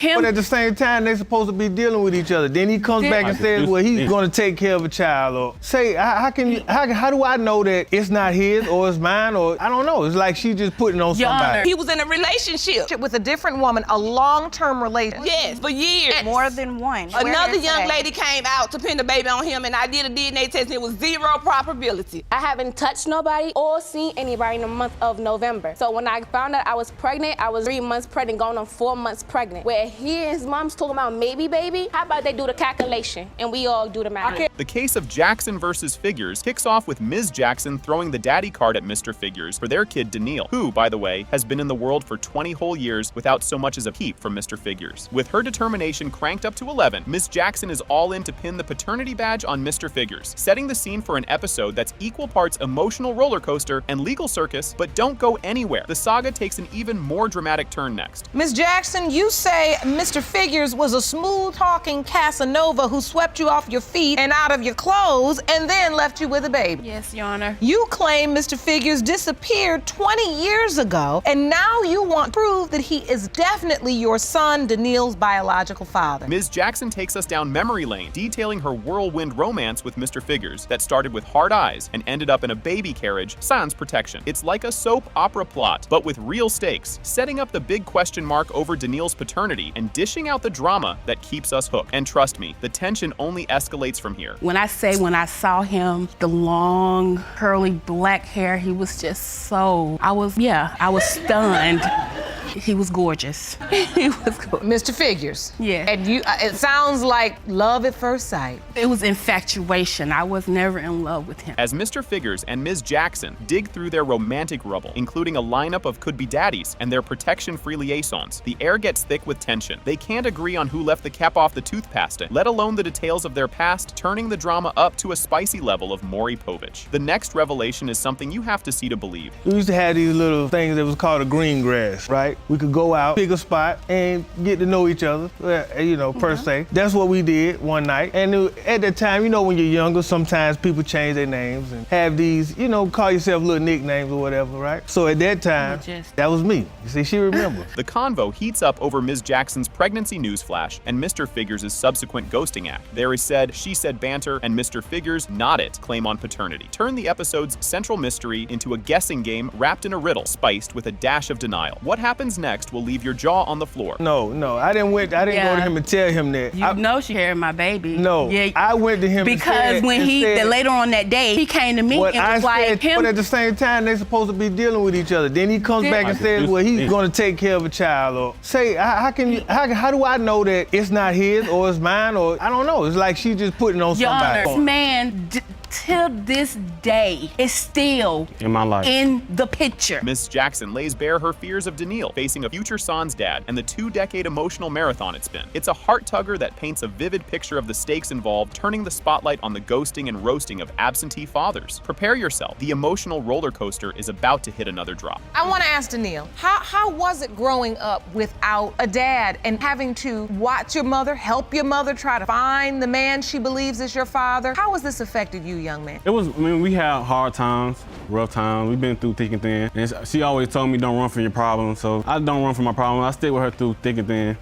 But at the same time, they're supposed to be dealing with each other. Then he comes back and says, well, he's going to take care of a child. Or say, how do I know that it's not his or it's mine? Or I don't know. It's like she just putting on somebody. He was in a relationship With a different woman, a long-term relationship. yes, for years. More than one. Another young lady came out to pin the baby on him, and I did a DNA test, and it was 0 probability. I haven't touched nobody or seen anybody in the month of November. So when I found out I was pregnant, I was 3 months pregnant, going on 4 months pregnant. Where he and his mom's talking about maybe baby, how about they do the calculation and we all do the math? The case of Jackson versus Figures kicks off with Ms. Jackson throwing the daddy card at Mr. Figures for their kid Daniil, who, by the way, has been in the world for 20 whole years without so much as a peep from Mr. Figures. With her determination cranked up to 11, Ms. Jackson is all in to pin the paternity badge on Mr. Figures, setting the scene for an episode that's equal parts emotional roller coaster and legal circus. But don't go anywhere. The saga takes an even more dramatic turn next. Ms. Jackson, you say Mr. Figures was a smooth-talking Casanova who swept you off your feet and out of your clothes and then left you with a baby. Yes, Your Honor. You claim Mr. Figures disappeared 20 years ago, and now you want proof that he is definitely your son, Daniil's biological father. Ms. Jackson takes us down memory lane, detailing her whirlwind romance with Mr. Figures that started with hard eyes and ended up in a baby carriage, sans protection. It's like a soap opera plot, but with real stakes, setting up the big question mark over Daniil's paternity and dishing out the drama that keeps us hooked. And trust me, the tension only escalates from here. When I saw him, the long, curly black hair, he was just so, I was stunned. He was gorgeous. He was gorgeous. Mr. Figures. Yeah. And you, it sounds like love at first sight. It was infatuation. I was never in love with him. As Mr. Figures and Ms. Jackson dig through their romantic rubble, including a lineup of could-be daddies and their protection-free liaisons, the air gets thick with tension. They can't agree on who left the cap off the toothpaste, let alone the details of their past, turning the drama up to a spicy level of Maury Povich. The next revelation is something you have to see to believe. We used to have these little things that was called a green grass, right? We could go out, pick a spot, and get to know each other, per se. That's what we did one night. And at that time, when you're younger, sometimes people change their names and have these, call yourself little nicknames or whatever, right? So at that time, that was me. You see, she remembers. The convo heats up over Ms. Jackson's pregnancy newsflash and Mr. Figures' subsequent ghosting act. There is said, she said banter, and Mr. Figures, not it, claim on paternity. Turn the episode's central mystery into a guessing game wrapped in a riddle, spiced with a dash of denial. What happens next will leave your jaw on the floor. No, I didn't go to him and tell him that. You know she carried my baby. No, yeah, I went to him because when later on that day, he came to me and was like, but at the same time, they're supposed to be dealing with each other. Then he comes back and says, well, he's going to take care of a child. Or say, how do I know that it's not his or it's mine? Or I don't know. It's like she just putting on somebody. This man, till this day, is still in my life, in the picture. Miss Jackson lays bare her fears of Daniil facing a future son's dad and the 2-decade emotional marathon it's been. It's a heart-tugger that paints a vivid picture of the stakes involved, turning the spotlight on the ghosting and roasting of absentee fathers. Prepare yourself. The emotional roller coaster is about to hit another drop. I want to ask Daniil, how was it growing up without a dad and having to watch your mother, help your mother, try to find the man she believes is your father? How has this affected you, young man? We had hard times, rough times. We've been through thick and thin. And she always told me don't run from your problems. So I don't run from my problems. I stick with her through thick and thin.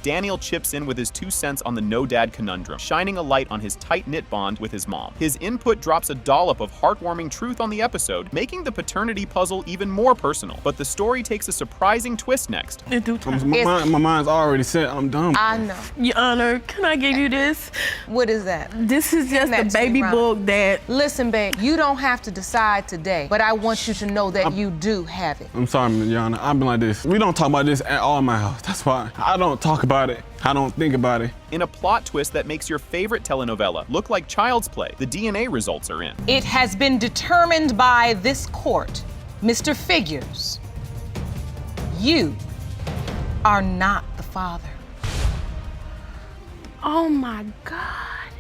Daniel chips in with his 2 cents on the no-dad conundrum, shining a light on his tight-knit bond with his mom. His input drops a dollop of heartwarming truth on the episode, making the paternity puzzle even more personal. But the story takes a surprising twist next. My mind's already set. I'm done. I know. Your Honor, can I give you this? What is that? This is just a baby book that... Listen, babe, you don't have to decide today, but I want you to know that you do have it. I'm sorry, Your Honor. I've been like this. We don't talk about this at all in my house. That's why I don't talk about it. I don't think about it. In a plot twist that makes your favorite telenovela look like child's play, the DNA results are in. It has been determined by this court, Mr. Figures, you are not the father. Oh my God.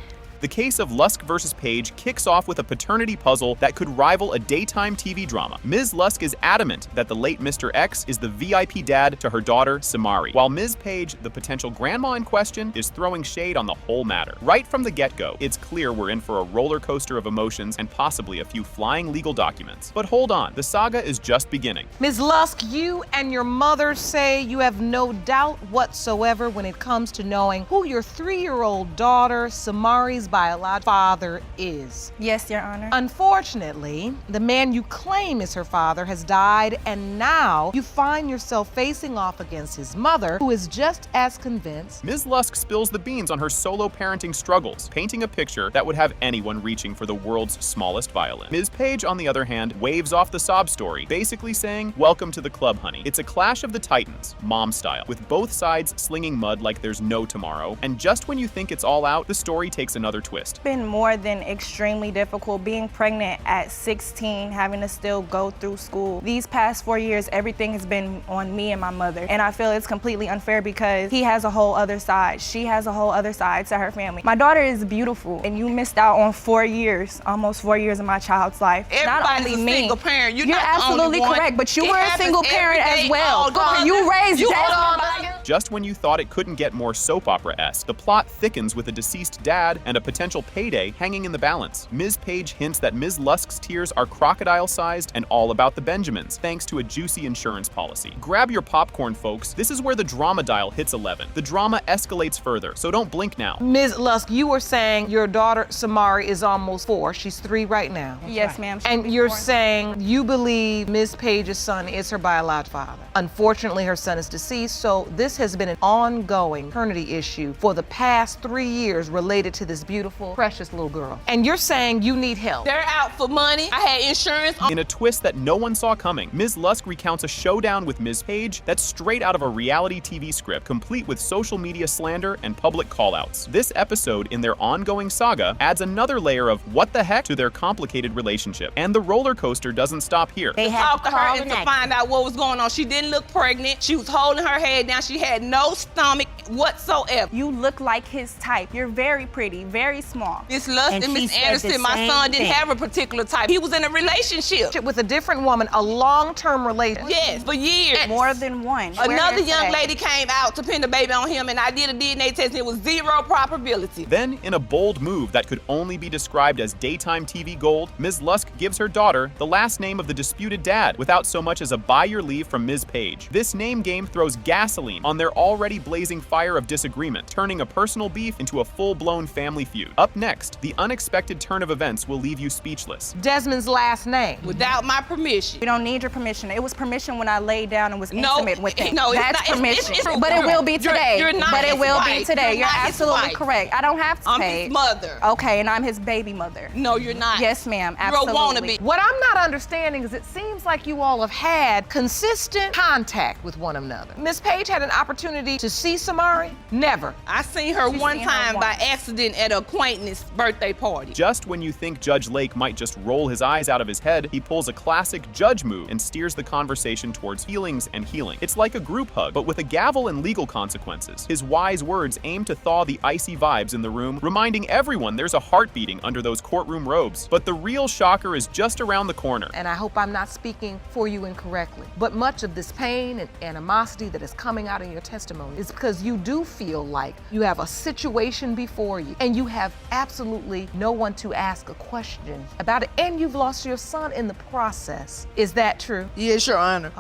The case of Lusk versus Page kicks off with a paternity puzzle that could rival a daytime TV drama. Ms. Lusk is adamant that the late Mr. X is the VIP dad to her daughter, Samari, while Ms. Page, the potential grandma in question, is throwing shade on the whole matter. Right from the get-go, it's clear we're in for a roller coaster of emotions and possibly a few flying legal documents. But hold on, the saga is just beginning. Ms. Lusk, you and your mother say you have no doubt whatsoever when it comes to knowing who your 3-year-old daughter, Samari's biological father, is. Yes, Your Honor. Unfortunately, the man you claim is her father has died, and now you find yourself facing off against his mother, who is just as convinced. Ms. Lusk spills the beans on her solo parenting struggles, painting a picture that would have anyone reaching for the world's smallest violin. Ms. Page, on the other hand, waves off the sob story, basically saying, "Welcome to the club, honey." It's a clash of the titans, mom style, with both sides slinging mud like there's no tomorrow, and just when you think it's all out, the story takes another twist. It's been more than extremely difficult being pregnant at 16, having to still go through school. These past 4 years, everything has been on me and my mother, and I feel it's completely unfair because he has a whole other side. She has a whole other side to her family. My daughter is beautiful, and you missed out on 4 years, almost 4 years of my child's life. Everybody's Not only a me. single parent. You're You're not the only absolutely one. correct, but you It were a happens single parent every as day well. all Come on, you day. raised You Desmond. hold on. Just when you thought it couldn't get more soap opera-esque, the plot thickens with a deceased dad and a potential payday hanging in the balance. Ms. Page hints that Ms. Lusk's tears are crocodile-sized and all about the Benjamins, thanks to a juicy insurance policy. Grab your popcorn, folks. This is where the drama dial hits 11. The drama escalates further, so don't blink now. Ms. Lusk, you were saying your daughter, Samari, is almost 4. She's 3 right now. Yes, ma'am. And you're saying you believe Ms. Page's son is her biological father. Unfortunately, her son is deceased, so this has been an ongoing paternity issue for the past 3 years related to this beautiful, precious little girl. And you're saying you need help. They're out for money. I had insurance on. In a twist that no one saw coming, Ms. Lusk recounts a showdown with Ms. Page that's straight out of a reality TV script, complete with social media slander and public callouts. This episode in their ongoing saga adds another layer of what the heck to their complicated relationship. And the roller coaster doesn't stop here. They had Talk to to her call and the to next. find out what was going on. She didn't look pregnant. She was holding her head down. She had no stomach whatsoever. You look like his type. You're very pretty, very small. Miss Lusk and she Miss said the Anderson, my same son didn't thing. have a particular type. He was in a relationship. With a different woman, a long-term relationship. Yes, for years. More than one. Another young today. lady came out to pin the baby on him, and I did a DNA test, and it was 0 probability. Then, in a bold move that could only be described as daytime TV gold, Ms. Lusk gives her daughter the last name of the disputed dad without so much as a buy your leave from Ms. Page. This name game throws gasoline on their already blazing fire of disagreement, turning a personal beef into a full-blown family feud. Up next, the unexpected turn of events will leave you speechless. Desmond's last name. Without my permission. We don't need your permission. It was permission when I laid down and was No, intimate with him. no, it's That's not. It's- permission. it's true. But it will be You're- today. you're not but it his will be wife. today. You're You're not his absolutely wife. correct. I don't have to I'm pay. his mother. Okay, and I'm his baby mother. No, you're not. Yes, ma'am. You're Absolutely. a wannabe. What I'm not understanding is it seems like you all have had consistent contact with one another. Miss Page had an opportunity to see Samari? Never. I seen her She's one seen her time by once. accident at an acquaintance birthday party. Just when you think Judge Lake might just roll his eyes out of his head, he pulls a classic judge move and steers the conversation towards feelings and healing. It's like a group hug, but with a gavel and legal consequences. His wise words aim to thaw the icy vibes in the room, reminding everyone there's a heart beating under those courtroom robes. But the real shocker is just around the corner. And I hope I'm not speaking for you incorrectly, but much of this pain and animosity that is coming out in your testimony is because you do feel like you have a situation before you and you have absolutely no one to ask a question about it, and you've lost your son in the process. Is that true? Yes, Your Honor.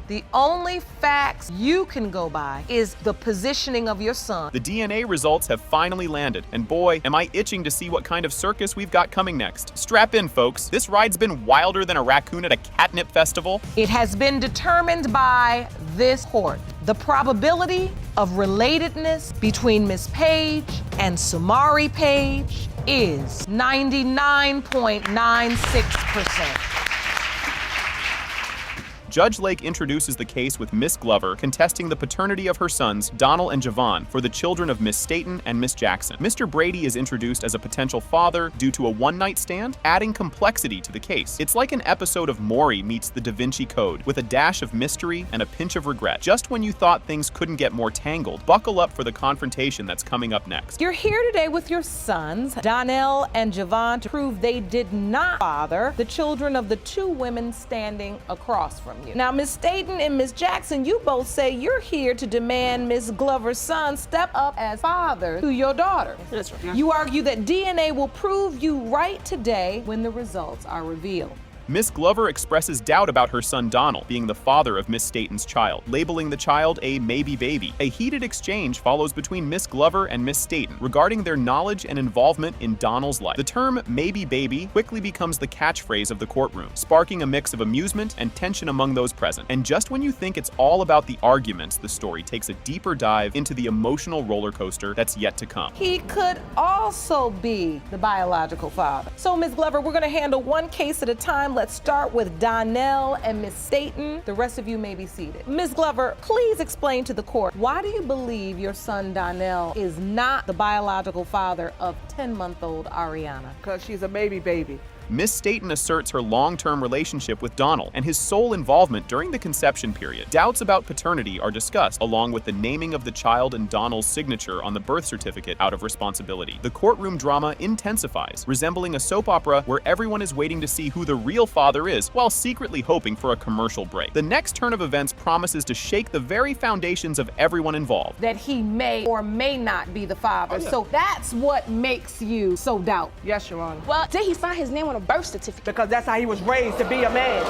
The only facts you can go by is the positioning of your son. The DNA results have finally landed, and boy, am I itching to see what kind of circus we've got coming next. Strap in, folks. This ride's been wilder than a raccoon at a catnip festival. It has been determined by this court. The probability of relatedness between Miss Page and Samari Page is 99.96%. Judge Lake introduces the case with Miss Glover contesting the paternity of her sons, Donald and Javon, for the children of Miss Staten and Miss Jackson. Mr. Brady is introduced as a potential father due to a one-night stand, adding complexity to the case. It's like an episode of Maury meets the Da Vinci Code, with a dash of mystery and a pinch of regret. Just when you thought things couldn't get more tangled, buckle up for the confrontation that's coming up next. You're here today with your sons, Donnell and Javon, to prove they did not father the children of the two women standing across from you. Now, Miss Staten and Miss Jackson, you both say you're here to demand Miss Glover's son step up as father to your daughter. That's right. You argue that DNA will prove you right today when the results are revealed. Miss Glover expresses doubt about her son Donald being the father of Miss Staten's child, labeling the child a maybe baby. A heated exchange follows between Miss Glover and Miss Staten regarding their knowledge and involvement in Donald's life. The term maybe baby quickly becomes the catchphrase of the courtroom, sparking a mix of amusement and tension among those present. And just when you think it's all about the arguments, the story takes a deeper dive into the emotional roller coaster that's yet to come. He could also be the biological father. So, Ms. Glover, we're going to handle one case at a time. Let's start with Donnell and Miss Staten. The rest of you may be seated. Ms. Glover, please explain to the court, why do you believe your son Donnell is not the biological father of 10-month-old Ariana? Because she's a baby. Miss Staten asserts her long-term relationship with Donald and his sole involvement during the conception period. Doubts about paternity are discussed, along with the naming of the child and Donald's signature on the birth certificate out of responsibility. The courtroom drama intensifies, resembling a soap opera where everyone is waiting to see who the real father is while secretly hoping for a commercial break. The next turn of events promises to shake the very foundations of everyone involved. That he may or may not be the father. So that's what makes you so doubtful. Yes, Your Honor. Well, did he sign his name on a birth certificate? Because that's how he was raised, to be a man.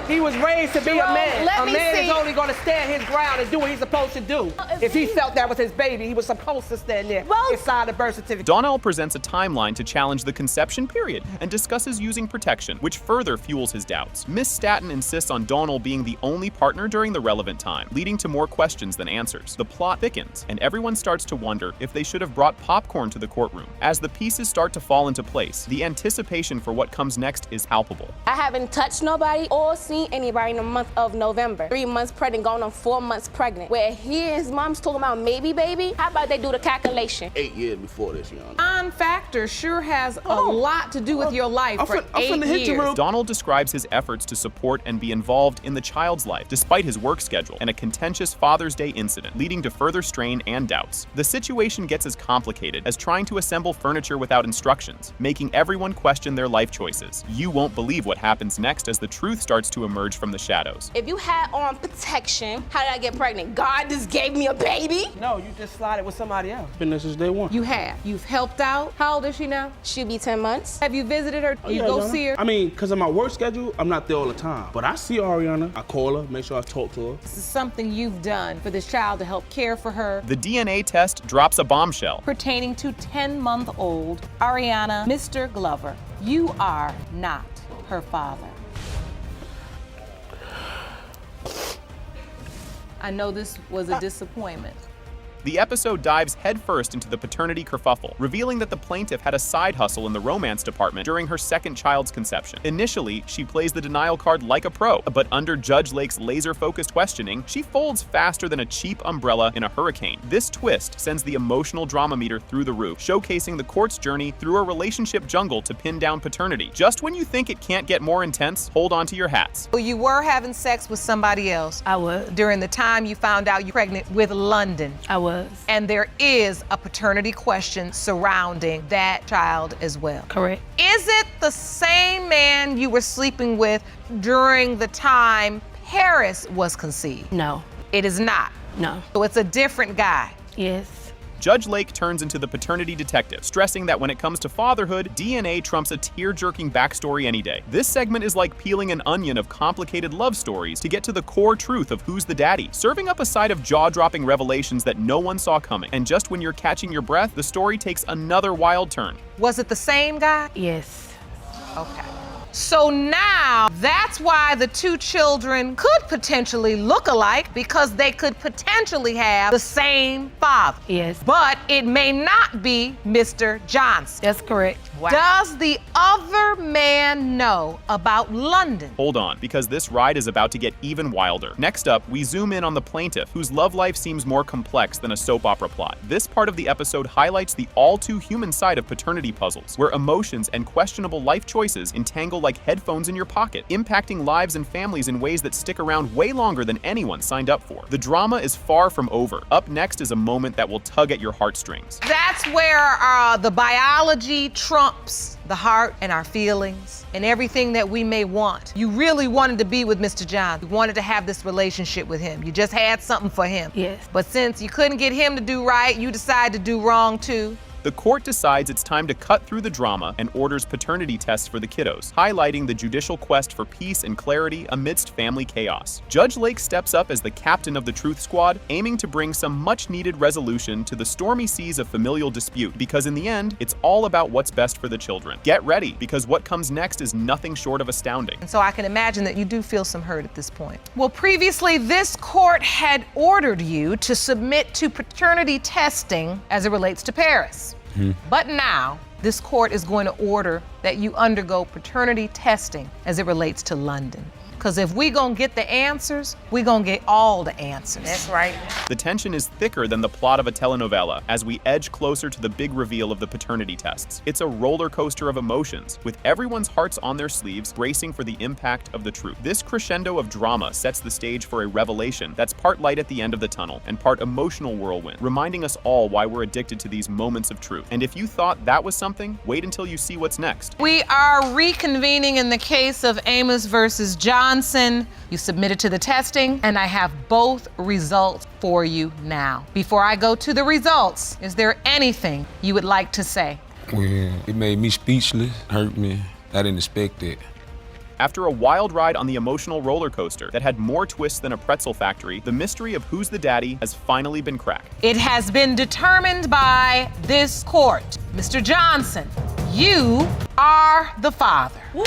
He was raised to be a man. let A me man see. is only going to stand his ground and do what he's supposed to do. If he felt that was his baby, he was supposed to stand there and sign the birth certificate. Donnell presents a timeline to challenge the conception period and discusses using protection, which further fuels his doubts. Miss Staten insists on Donnell being the only partner during the relevant time, leading to more questions than answers. The plot thickens, and everyone starts to wonder if they should have brought popcorn to the courtroom. As the pieces start to fall into place, the anticipation for what comes next is palpable. I haven't touched nobody or seen anybody in the month of November. 3 months pregnant, going on 4 months pregnant. Where he and his mom's talking about maybe baby. How about they do the calculation? 8 years before this, Your Honor. Non-factor sure has a lot to do with your life for 8 years. Donald describes his efforts to support and be involved in the child's life, despite his work schedule and a contentious Father's Day incident, leading to further strain and doubts. The situation gets as complicated as trying to assemble furniture without instructions, making everyone question their life choices. You won't believe what happens next as the truth starts to emerge from the shadows. If you had on protection, how did I get pregnant? God just gave me a baby? No, you just slid it with somebody else. Been there since day one. You have. You've helped out. How old is she now? She'll be 10 months. Have you visited her? You Yeah, go Your Honor. see her? I mean, because of my work schedule, I'm not there all the time. But I see Ariana. I call her, make sure I talk to her. This is something you've done for this child to help care for her. The DNA test drops a bombshell. Pertaining to 10-month-old Ariana, Mr. Glover, you are not her father. I know this was a disappointment. The episode dives headfirst into the paternity kerfuffle, revealing that the plaintiff had a side hustle in the romance department during her second child's conception. Initially, she plays the denial card like a pro, but under Judge Lake's laser-focused questioning, she folds faster than a cheap umbrella in a hurricane. This twist sends the emotional drama meter through the roof, showcasing the court's journey through a relationship jungle to pin down paternity. Just when you think it can't get more intense, hold on to your hats. Well, you were having sex with somebody else. I was. During the time you found out you're pregnant with London. I was. And there is a paternity question surrounding that child as well. Correct. Is it the same man you were sleeping with during the time Paris was conceived? No. It is not. No. So it's a different guy. Yes. Judge Lake turns into the paternity detective, stressing that when it comes to fatherhood, DNA trumps a tear-jerking backstory any day. This segment is like peeling an onion of complicated love stories to get to the core truth of who's the daddy, serving up a side of jaw-dropping revelations that no one saw coming. And just when you're catching your breath, the story takes another wild turn. Was it the same guy? Yes. Okay. So now, that's why the two children could potentially look alike, because they could potentially have the same father. Yes. But it may not be Mr. Johnson. That's correct. Wow. Does the other man know about London? Hold on, because this ride is about to get even wilder. Next up, we zoom in on the plaintiff, whose love life seems more complex than a soap opera plot. This part of the episode highlights the all-too-human side of paternity puzzles, where emotions and questionable life choices entangle like headphones in your pocket, impacting lives and families in ways that stick around way longer than anyone signed up for. The drama is far from over. Up next is a moment that will tug at your heartstrings. That's where the biology trumps the heart and our feelings and everything that we may want. You really wanted to be with Mr. John. You wanted to have this relationship with him. You just had something for him. Yes. But since you couldn't get him to do right, you decided to do wrong too. The court decides it's time to cut through the drama and orders paternity tests for the kiddos, highlighting the judicial quest for peace and clarity amidst family chaos. Judge Lake steps up as the captain of the Truth Squad, aiming to bring some much-needed resolution to the stormy seas of familial dispute, because in the end, it's all about what's best for the children. Get ready, because what comes next is nothing short of astounding. And so I can imagine that you do feel some hurt at this point. Well, previously, this court had ordered you to submit to paternity testing as it relates to Paris. But now, this court is going to order that you undergo paternity testing as it relates to London. Because if we gonna get the answers, we gonna get all the answers. That's right. The tension is thicker than the plot of a telenovela as we edge closer to the big reveal of the paternity tests. It's a roller coaster of emotions, with everyone's hearts on their sleeves, bracing for the impact of the truth. This crescendo of drama sets the stage for a revelation that's part light at the end of the tunnel and part emotional whirlwind, reminding us all why we're addicted to these moments of truth. And if you thought that was something, wait until you see what's next. We are reconvening in the case of Amos versus Johnson. You submitted to the testing, and I have both results for you now. Before I go to the results, is there anything you would like to say? Well, it made me speechless, hurt me. I didn't expect it. After a wild ride on the emotional roller coaster that had more twists than a pretzel factory, the mystery of who's the daddy has finally been cracked. It has been determined by this court. Mr. Johnson, you are the father. Woo!